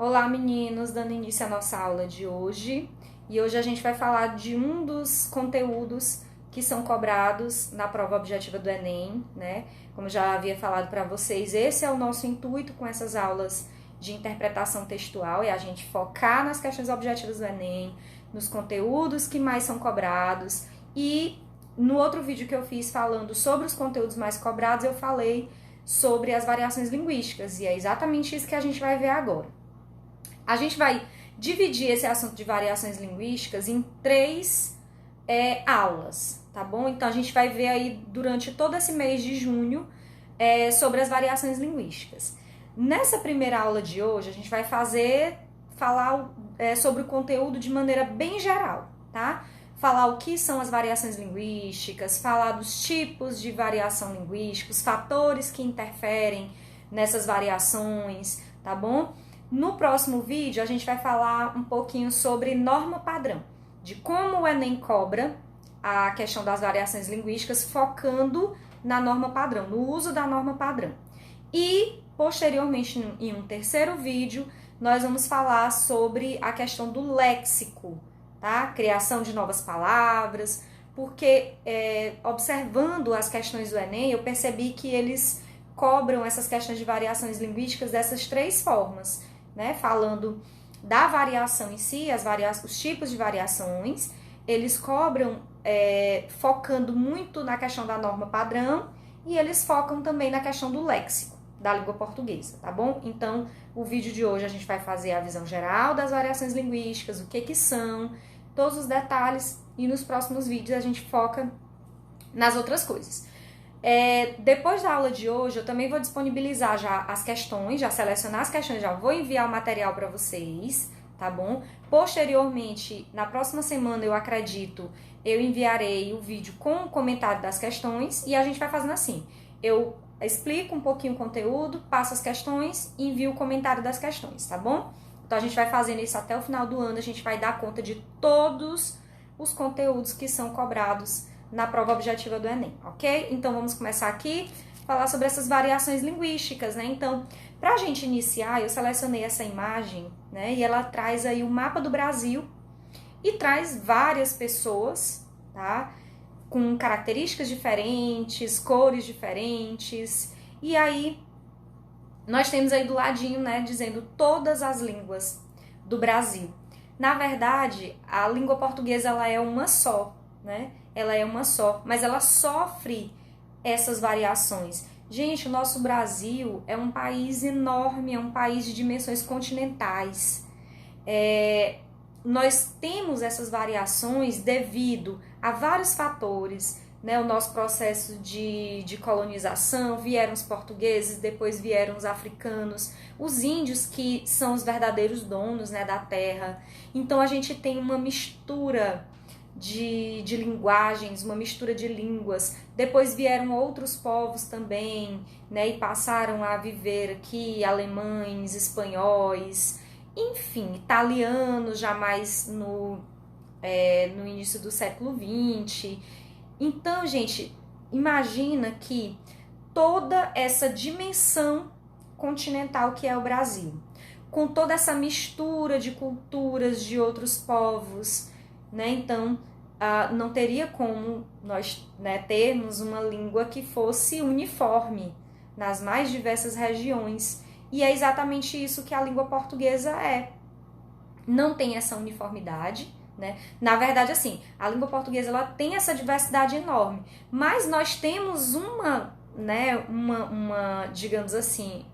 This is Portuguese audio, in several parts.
Olá meninos, dando início à nossa aula de hoje. E hoje a gente vai falar de um dos conteúdos que são cobrados na prova objetiva do Enem, né? Como já havia falado para vocês, esse é o nosso intuito com essas aulas de interpretação textual, é a gente focar nas questões objetivas do Enem, nos conteúdos que mais são cobrados. E no outro vídeo que eu fiz falando sobre os conteúdos mais cobrados, eu falei sobre as variações linguísticas, e é exatamente isso que a gente vai ver agora. A gente vai dividir esse assunto de variações linguísticas em três aulas, tá bom? Então, a gente vai ver aí durante todo esse mês de junho sobre as variações linguísticas. Nessa primeira aula de hoje, a gente vai falar sobre o conteúdo de maneira bem geral, tá? Falar o que são as variações linguísticas, falar dos tipos de variação linguística, os fatores que interferem nessas variações, tá bom? No próximo vídeo, a gente vai falar um pouquinho sobre norma padrão, de como o Enem cobra a questão das variações linguísticas, focando na norma padrão, no uso da norma padrão. E, posteriormente, em um terceiro vídeo, nós vamos falar sobre a questão do léxico, tá? Criação de novas palavras, porque observando as questões do Enem, eu percebi que eles cobram essas questões de variações linguísticas dessas três formas, né? Falando da variação em si, os tipos de variações, eles cobram focando muito na questão da norma padrão e eles focam também na questão do léxico da língua portuguesa, tá bom? Então, o vídeo de hoje a gente vai fazer a visão geral das variações linguísticas, o que são, todos os detalhes, e nos próximos vídeos a gente foca nas outras coisas. Depois da aula de hoje, eu também vou disponibilizar já as questões, já selecionar as questões, já vou enviar o material para vocês, tá bom? Posteriormente, na próxima semana, eu acredito, eu enviarei o vídeo com o comentário das questões e a gente vai fazendo assim. Eu explico um pouquinho o conteúdo, passo as questões e envio o comentário das questões, tá bom? Então, a gente vai fazendo isso até o final do ano, a gente vai dar conta de todos os conteúdos que são cobrados na prova objetiva do Enem, ok? Então, vamos começar aqui, falar sobre essas variações linguísticas, né? Então, pra gente iniciar, eu selecionei essa imagem, né? E ela traz aí o mapa do Brasil e traz várias pessoas, tá? Com características diferentes, cores diferentes. E aí, nós temos aí do ladinho, né? Dizendo todas as línguas do Brasil. Na verdade, a língua portuguesa, ela é uma só, né? Ela é uma só, mas ela sofre essas variações. Gente, o nosso Brasil é um país enorme, é um país de dimensões continentais. Nós temos essas variações devido a vários fatores, né? O nosso processo de colonização, vieram os portugueses, depois vieram os africanos, os índios que são os verdadeiros donos, né, da terra. Então a gente tem uma mistura de linguagens, uma mistura de línguas. Depois vieram outros povos também, né, e passaram a viver aqui, alemães, espanhóis, enfim, italianos, já mais no início do século XX. Então, gente, imagina que toda essa dimensão continental que é o Brasil, com toda essa mistura de culturas de outros povos, né? Então, não teria como nós, né, termos uma língua que fosse uniforme nas mais diversas regiões. E é exatamente isso que a língua portuguesa é. Não tem essa uniformidade, né? Na verdade, assim, a língua portuguesa, ela tem essa diversidade enorme, mas nós temos digamos assim,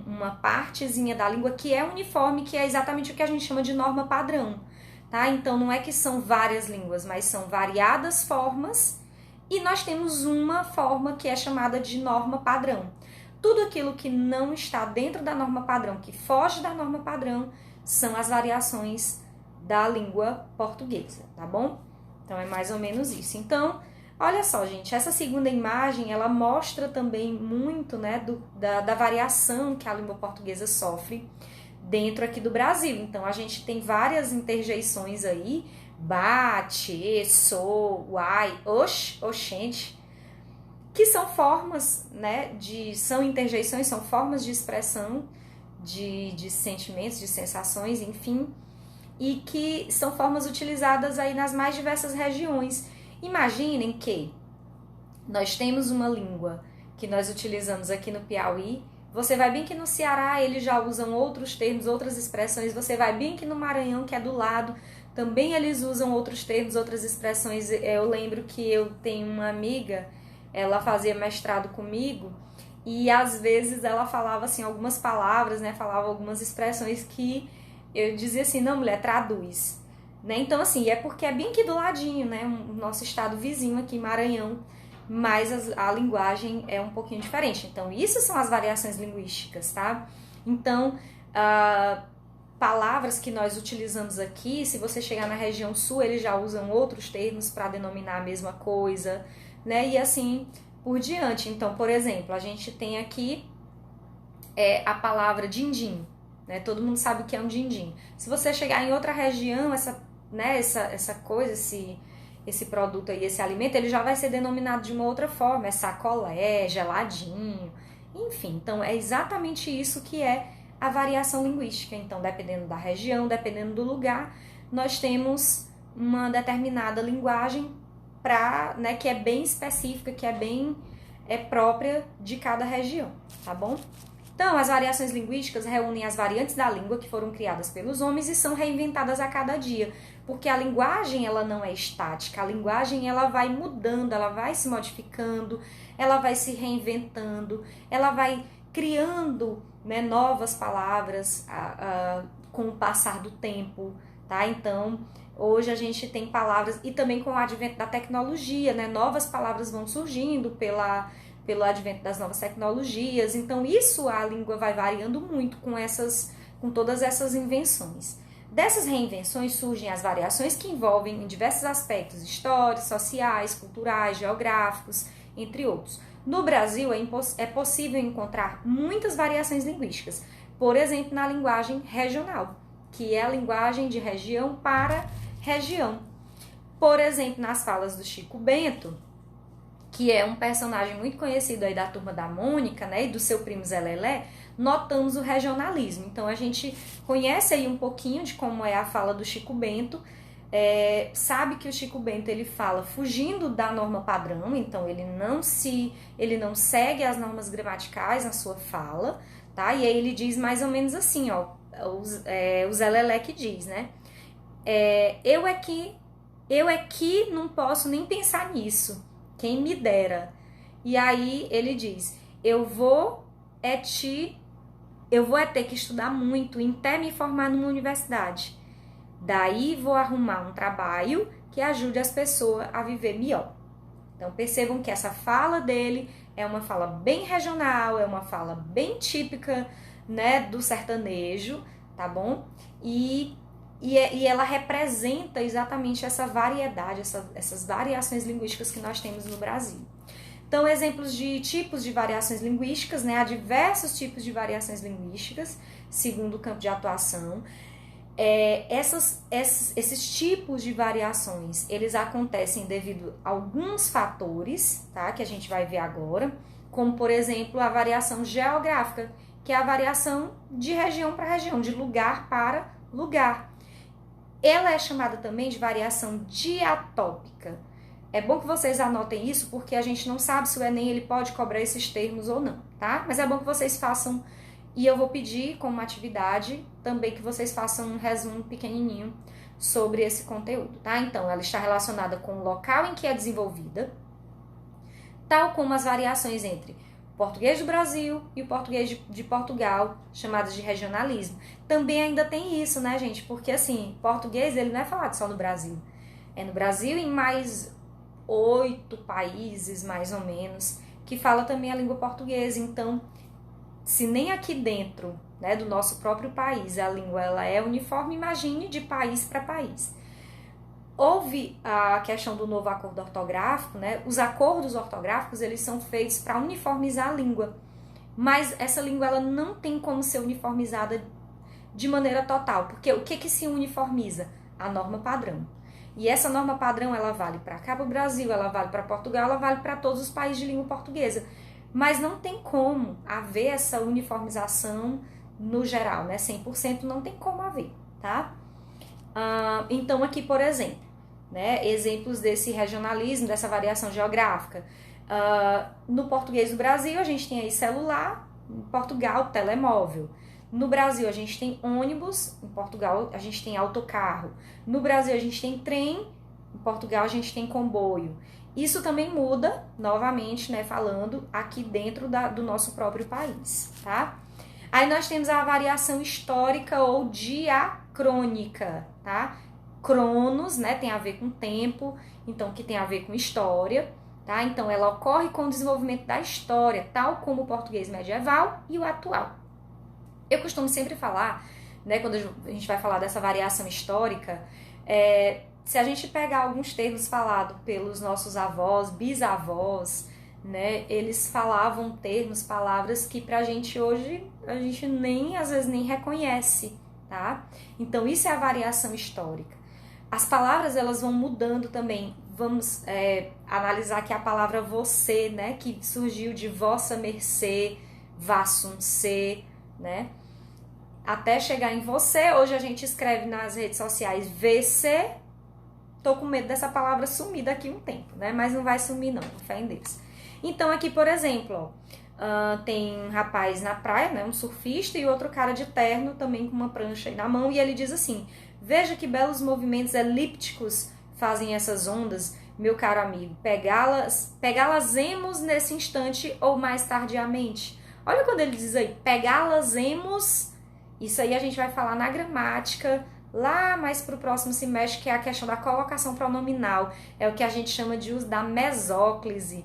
uma partezinha da língua que é uniforme, que é exatamente o que a gente chama de norma padrão. Tá? Então, não é que são várias línguas, mas são variadas formas e nós temos uma forma que é chamada de norma padrão. Tudo aquilo que não está dentro da norma padrão, que foge da norma padrão, são as variações da língua portuguesa, tá bom? Então, é mais ou menos isso. Então, olha só, gente, essa segunda imagem, ela mostra também muito, né, da variação que a língua portuguesa sofre dentro aqui do Brasil. Então, a gente tem várias interjeições aí, bate, sou, uai, ox, oxente, que são formas, né, são interjeições, são formas de expressão de sentimentos, de sensações, enfim, e que são formas utilizadas aí nas mais diversas regiões. Imaginem que nós temos uma língua que nós utilizamos aqui no Piauí, você vai bem que no Ceará eles já usam outros termos, outras expressões, você vai bem que no Maranhão, que é do lado, também eles usam outros termos, outras expressões. Eu lembro que eu tenho uma amiga, ela fazia mestrado comigo, e às vezes ela falava assim algumas palavras, né, falava algumas expressões que eu dizia assim, não, mulher, traduz, né? Então assim, é porque é bem aqui do ladinho, né, o nosso estado vizinho aqui, Maranhão, mas a linguagem é um pouquinho diferente. Então isso são as variações linguísticas, tá? Então, palavras que nós utilizamos aqui, se você chegar na região sul, eles já usam outros termos para denominar a mesma coisa, né? E assim por diante. Então, por exemplo, a gente tem aqui a palavra din-din, né? Todo mundo sabe o que é um din-din. Se você chegar em outra região, essa coisa, esse produto aí, esse alimento, ele já vai ser denominado de uma outra forma, é sacolé, geladinho, enfim. Então, é exatamente isso que é a variação linguística. Então, dependendo da região, dependendo do lugar, nós temos uma determinada linguagem né, que é bem específica, que é bem própria de cada região, tá bom? Então, as variações linguísticas reúnem as variantes da língua que foram criadas pelos homens e são reinventadas a cada dia, porque a linguagem ela não é estática, a linguagem ela vai mudando, ela vai se modificando, ela vai se reinventando, ela vai criando, né, novas palavras com o passar do tempo, tá? Então, hoje a gente tem palavras, e também com o advento da tecnologia, né, novas palavras vão surgindo pelo advento das novas tecnologias. Então, a língua vai variando muito com todas essas invenções. Dessas reinvenções surgem as variações que envolvem em diversos aspectos históricos, sociais, culturais, geográficos, entre outros. No Brasil, é possível encontrar muitas variações linguísticas, por exemplo, na linguagem regional, que é a linguagem de região para região. Por exemplo, nas falas do Chico Bento, que é um personagem muito conhecido aí da Turma da Mônica, né, e do seu primo Zé Lelé, notamos o regionalismo. Então, a gente conhece aí um pouquinho de como é a fala do Chico Bento, sabe que o Chico Bento ele fala fugindo da norma padrão, então ele não segue as normas gramaticais na sua fala, tá? E aí ele diz mais ou menos assim, ó, o Zé Lelé que diz, né? Eu é que não posso nem pensar nisso, quem me dera. E aí ele diz, eu vou ter que estudar muito, até me formar numa universidade. Daí vou arrumar um trabalho que ajude as pessoas a viver melhor. Então percebam que essa fala dele é uma fala bem regional, é uma fala bem típica, né, do sertanejo, tá bom? E ela representa exatamente essa variedade, essas variações linguísticas que nós temos no Brasil. Então, exemplos de tipos de variações linguísticas, né? Há diversos tipos de variações linguísticas, segundo o campo de atuação. Esses tipos de variações, eles acontecem devido a alguns fatores, tá? Que a gente vai ver agora, como, por exemplo, a variação geográfica, que é a variação de região para região, de lugar para lugar. Ela é chamada também de variação diatópica. É bom que vocês anotem isso, porque a gente não sabe se o Enem ele pode cobrar esses termos ou não, tá? Mas é bom que vocês façam, e eu vou pedir como atividade também que vocês façam um resumo pequenininho sobre esse conteúdo, tá? Então, ela está relacionada com o local em que é desenvolvida, tal como as variações entre o português do Brasil e o português de Portugal, chamadas de regionalismo. Também ainda tem isso, né, gente? Porque, assim, português ele não é falado só no Brasil. É no Brasil e em mais 8 países, mais ou menos, que fala também a língua portuguesa. Então, se nem aqui dentro, né, do nosso próprio país a língua ela é uniforme, imagine de país para país. Houve a questão do novo acordo ortográfico, né? Os acordos ortográficos eles são feitos para uniformizar a língua, mas essa língua ela não tem como ser uniformizada de maneira total, porque o que se uniformiza? A norma padrão. E essa norma padrão, ela vale para cá, para o Brasil, ela vale para Portugal, ela vale para todos os países de língua portuguesa. Mas não tem como haver essa uniformização no geral, né? 100% não tem como haver, tá? Então aqui, por exemplo, né, exemplos desse regionalismo, dessa variação geográfica. No português do Brasil, a gente tem aí celular, em Portugal, telemóvel. No Brasil, a gente tem ônibus, em Portugal, a gente tem autocarro. No Brasil, a gente tem trem, em Portugal, a gente tem comboio. Isso também muda, novamente, né, falando aqui dentro do nosso próprio país, tá? Aí nós temos a variação histórica ou diacrônica, tá? Cronos, né, tem a ver com tempo, então que tem a ver com história, tá? Então ela ocorre com o desenvolvimento da história, tal como o português medieval e o atual. Eu costumo sempre falar, né, quando a gente vai falar dessa variação histórica, se a gente pegar alguns termos falados pelos nossos avós, bisavós, né, eles falavam termos, palavras que pra gente hoje, a gente às vezes nem reconhece, tá? Então isso é a variação histórica. As palavras, elas vão mudando também. Vamos analisar aqui a palavra você, né, que surgiu de vossa mercê, vassum ser, né? Até chegar em você, hoje a gente escreve nas redes sociais VC. Tô com medo dessa palavra sumir daqui um tempo, né? Mas não vai sumir não, com fé em Deus. Então aqui, por exemplo, tem um rapaz na praia, né? Um surfista e outro cara de terno também com uma prancha aí na mão. E ele diz assim, veja que belos movimentos elípticos fazem essas ondas, meu caro amigo. Pegá-las-emos nesse instante ou mais tardiamente. Olha quando ele diz aí, pegá-las-emos. Isso aí a gente vai falar na gramática, lá mais para o próximo semestre, que é a questão da colocação pronominal. É o que a gente chama de uso da mesóclise,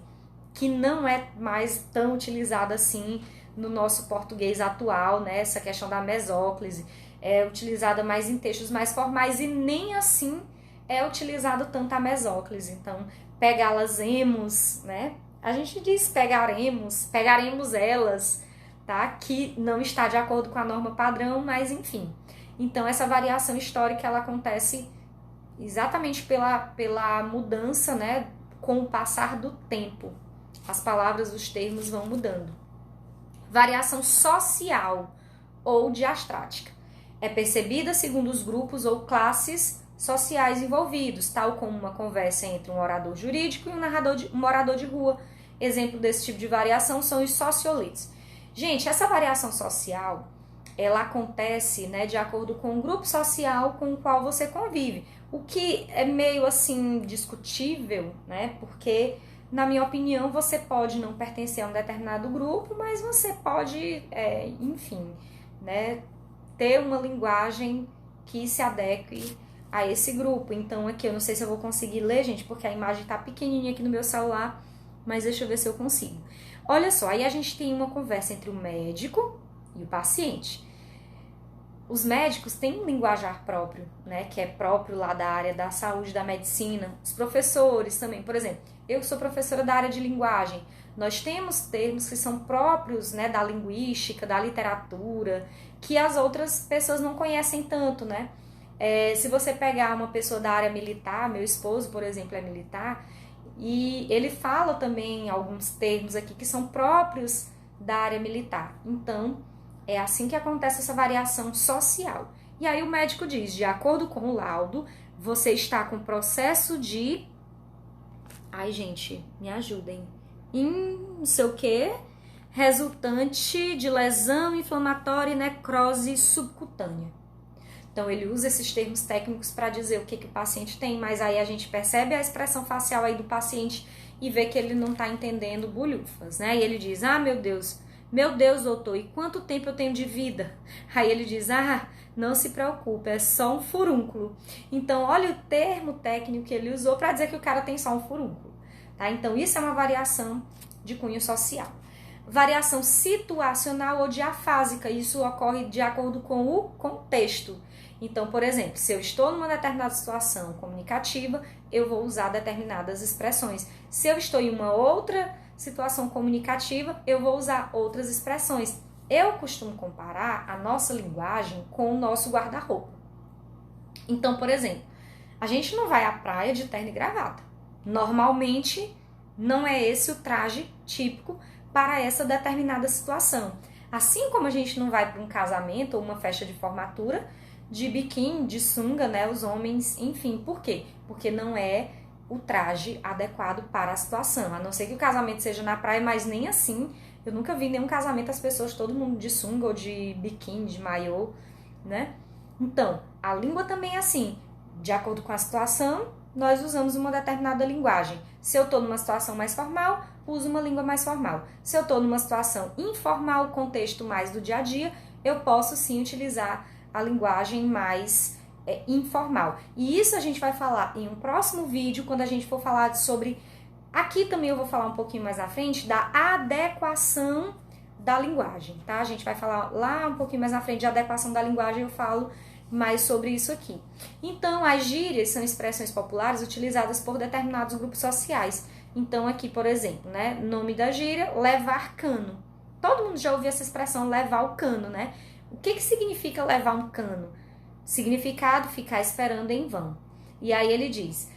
que não é mais tão utilizada assim no nosso português atual, né? Essa questão da mesóclise é utilizada mais em textos mais formais e nem assim é utilizado tanto a mesóclise. Então, pegá-las-emos, né? A gente diz pegaremos elas, tá? Que não está de acordo com a norma padrão, mas enfim. Então, essa variação histórica, ela acontece exatamente pela mudança, né, com o passar do tempo. As palavras, os termos vão mudando. Variação social ou diastrática. É percebida segundo os grupos ou classes sociais envolvidos, tal como uma conversa entre um orador jurídico e um morador de rua. Exemplo desse tipo de variação são os socioletos. Gente, essa variação social, ela acontece, né, de acordo com o grupo social com o qual você convive. O que é meio assim discutível, né? Porque, na minha opinião, você pode não pertencer a um determinado grupo, mas você pode, enfim, né, ter uma linguagem que se adeque a esse grupo. Então, aqui eu não sei se eu vou conseguir ler, gente, porque a imagem tá pequenininha aqui no meu celular, mas deixa eu ver se eu consigo. Olha só, aí a gente tem uma conversa entre o médico e o paciente. Os médicos têm um linguajar próprio, né, que é próprio lá da área da saúde, da medicina. Os professores também, por exemplo, eu sou professora da área de linguagem. Nós temos termos que são próprios, né, da linguística, da literatura, que as outras pessoas não conhecem tanto, né? Se você pegar uma pessoa da área militar, meu esposo, por exemplo, é militar, e ele fala também alguns termos aqui que são próprios da área militar. Então, é assim que acontece essa variação social. E aí o médico diz, de acordo com o laudo, você está com processo de... Ai, gente, me ajudem. Não sei o quê, resultante de lesão inflamatória e necrose subcutânea. Então, ele usa esses termos técnicos para dizer o que o paciente tem, mas aí a gente percebe a expressão facial aí do paciente e vê que ele não está entendendo bulhufas, né? E ele diz, meu Deus, doutor, e quanto tempo eu tenho de vida? Aí ele diz, não se preocupe, é só um furúnculo. Então, olha o termo técnico que ele usou para dizer que o cara tem só um furúnculo, tá? Então, isso é uma variação de cunho social. Variação situacional ou diafásica, isso ocorre de acordo com o contexto. Então, por exemplo, se eu estou numa determinada situação comunicativa, eu vou usar determinadas expressões. Se eu estou em uma outra situação comunicativa, eu vou usar outras expressões. Eu costumo comparar a nossa linguagem com o nosso guarda-roupa. Então, por exemplo, a gente não vai à praia de terno e gravata. Normalmente, não é esse o traje típico para essa determinada situação. Assim como a gente não vai para um casamento ou uma festa de formatura de biquíni, de sunga, né, os homens, enfim. Por quê? Porque não é o traje adequado para a situação. A não ser que o casamento seja na praia, mas nem assim. Eu nunca vi nenhum casamento as pessoas, todo mundo de sunga ou de biquíni, de maiô, né? Então, a língua também é assim. De acordo com a situação, nós usamos uma determinada linguagem. Se eu estou numa situação mais formal, uso uma língua mais formal. Se eu estou numa situação informal, contexto mais do dia a dia, eu posso sim utilizar a linguagem mais informal. E isso a gente vai falar em um próximo vídeo, quando a gente for falar sobre... Aqui também eu vou falar um pouquinho mais à frente da adequação da linguagem, tá? A gente vai falar lá um pouquinho mais na frente de adequação da linguagem, eu falo mais sobre isso aqui. Então, as gírias são expressões populares utilizadas por determinados grupos sociais. Então, aqui, por exemplo, né, nome da gíria, levar cano. Todo mundo já ouviu essa expressão, levar o cano, né? O que significa levar um cano? Significado, ficar esperando em vão. E aí ele diz,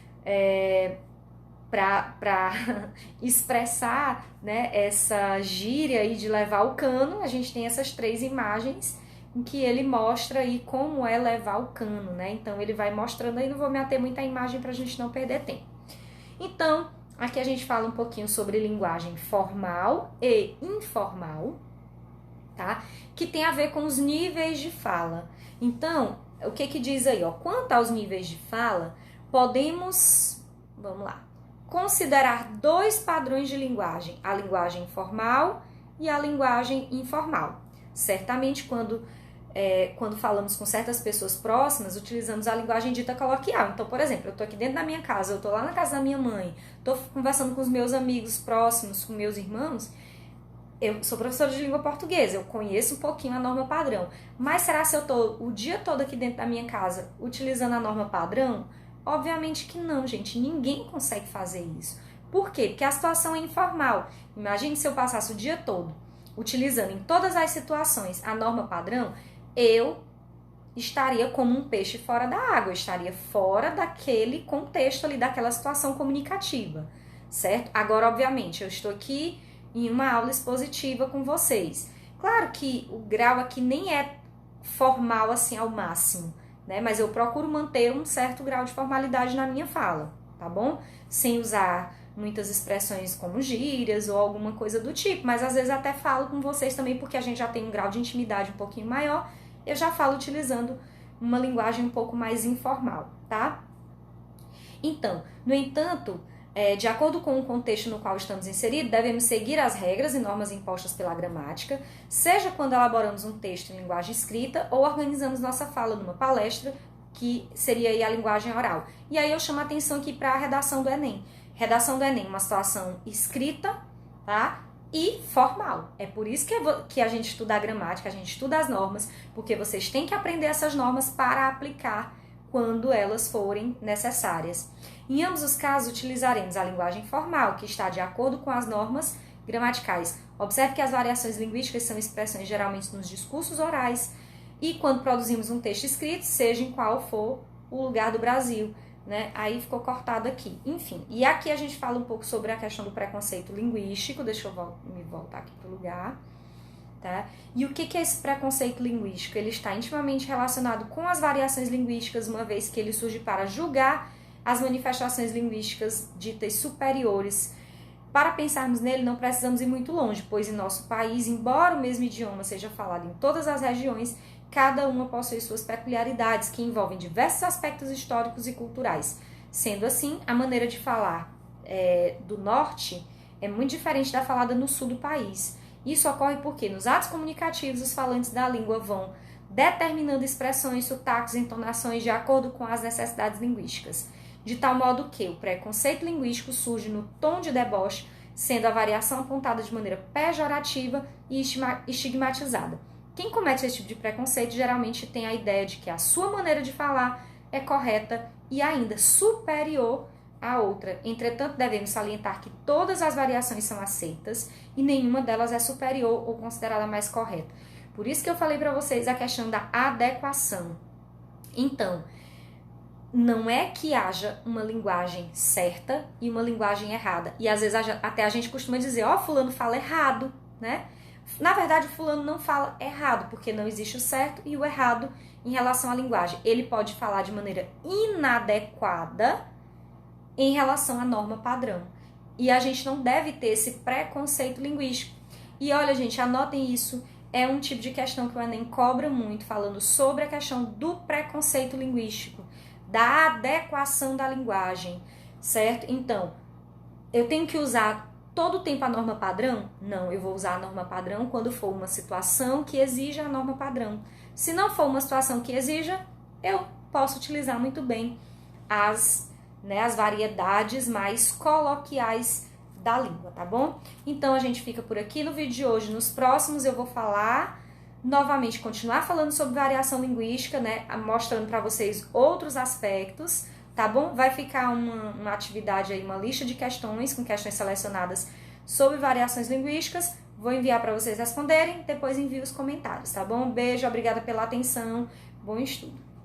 para expressar, né, essa gíria aí de levar o cano, a gente tem essas 3 imagens em que ele mostra aí como é levar o cano, né? Então ele vai mostrando aí, não vou me ater muito à imagem para a gente não perder tempo. Então, aqui a gente fala um pouquinho sobre linguagem formal e informal, tá? Que tem a ver com os níveis de fala. Então, o que diz aí, ó? Quanto aos níveis de fala, podemos, vamos lá, considerar 2 padrões de linguagem, a linguagem formal e a linguagem informal. Certamente, quando falamos com certas pessoas próximas, utilizamos a linguagem dita coloquial. Então, por exemplo, eu estou aqui dentro da minha casa, eu estou lá na casa da minha mãe, estou conversando com os meus amigos próximos, com meus irmãos. Eu sou professora de língua portuguesa, eu conheço um pouquinho a norma padrão. Mas será se eu estou o dia todo aqui dentro da minha casa utilizando a norma padrão? Obviamente que não, gente. Ninguém consegue fazer isso. Por quê? Porque a situação é informal. Imagine se eu passasse o dia todo utilizando em todas as situações a norma padrão, eu estaria como um peixe fora da água, eu estaria fora daquele contexto ali, daquela situação comunicativa, certo? Agora, obviamente, eu estou aqui em uma aula expositiva com vocês. Claro que o grau aqui nem é formal assim ao máximo, né? Mas eu procuro manter um certo grau de formalidade na minha fala, tá bom? Sem usar muitas expressões como gírias ou alguma coisa do tipo, mas às vezes até falo com vocês também porque a gente já tem um grau de intimidade um pouquinho maior, eu já falo utilizando uma linguagem um pouco mais informal, tá? Então, no entanto, de acordo com o contexto no qual estamos inseridos, devemos seguir as regras e normas impostas pela gramática, seja quando elaboramos um texto em linguagem escrita ou organizamos nossa fala numa palestra, que seria aí a linguagem oral. E aí eu chamo a atenção aqui para a redação do Enem. Redação do Enem, uma situação escrita, tá? E formal. É por isso que a gente estuda a gramática, a gente estuda as normas, porque vocês têm que aprender essas normas para aplicar quando elas forem necessárias. Em ambos os casos, utilizaremos a linguagem formal, que está de acordo com as normas gramaticais. Observe que as variações linguísticas são expressões geralmente nos discursos orais e quando produzimos um texto escrito, seja em qual for o lugar do Brasil, né? Aí ficou cortado aqui. Enfim, e aqui a gente fala um pouco sobre a questão do preconceito linguístico. Deixa eu me voltar aqui para o lugar. Tá? E o que é esse preconceito linguístico? Ele está intimamente relacionado com as variações linguísticas, uma vez que ele surge para julgar as manifestações linguísticas ditas superiores. Para pensarmos nele, não precisamos ir muito longe, pois em nosso país, embora o mesmo idioma seja falado em todas as regiões, cada uma possui suas peculiaridades, que envolvem diversos aspectos históricos e culturais. Sendo assim, a maneira de falar do norte é muito diferente da falada no sul do país. Isso ocorre porque nos atos comunicativos os falantes da língua vão determinando expressões, sotaques, entonações de acordo com as necessidades linguísticas, de tal modo que o preconceito linguístico surge no tom de deboche, sendo a variação apontada de maneira pejorativa e estigmatizada. Quem comete esse tipo de preconceito geralmente tem a ideia de que a sua maneira de falar é correta e ainda superior à outra. Entretanto, devemos salientar que todas as variações são aceitas e nenhuma delas é superior ou considerada mais correta. Por isso que eu falei para vocês a questão da adequação. Então, não é que haja uma linguagem certa e uma linguagem errada. E às vezes até a gente costuma dizer, fulano fala errado, né? Na verdade, o fulano não fala errado, porque não existe o certo e o errado em relação à linguagem. Ele pode falar de maneira inadequada em relação à norma padrão. E a gente não deve ter esse preconceito linguístico. E olha, gente, anotem isso. É um tipo de questão que o Enem cobra muito, falando sobre a questão do preconceito linguístico, da adequação da linguagem, certo? Então, eu tenho que usar todo o tempo a norma padrão? Não, eu vou usar a norma padrão quando for uma situação que exija a norma padrão. Se não for uma situação que exija, eu posso utilizar muito bem as variedades mais coloquiais da língua, tá bom? Então a gente fica por aqui no vídeo de hoje. Nos próximos eu vou falar novamente, continuar falando sobre variação linguística, né? Mostrando para vocês outros aspectos, tá bom? Vai ficar uma atividade aí, uma lista de questões, com questões selecionadas sobre variações linguísticas. Vou enviar para vocês responderem, depois envio os comentários, tá bom? Beijo, obrigada pela atenção, bom estudo!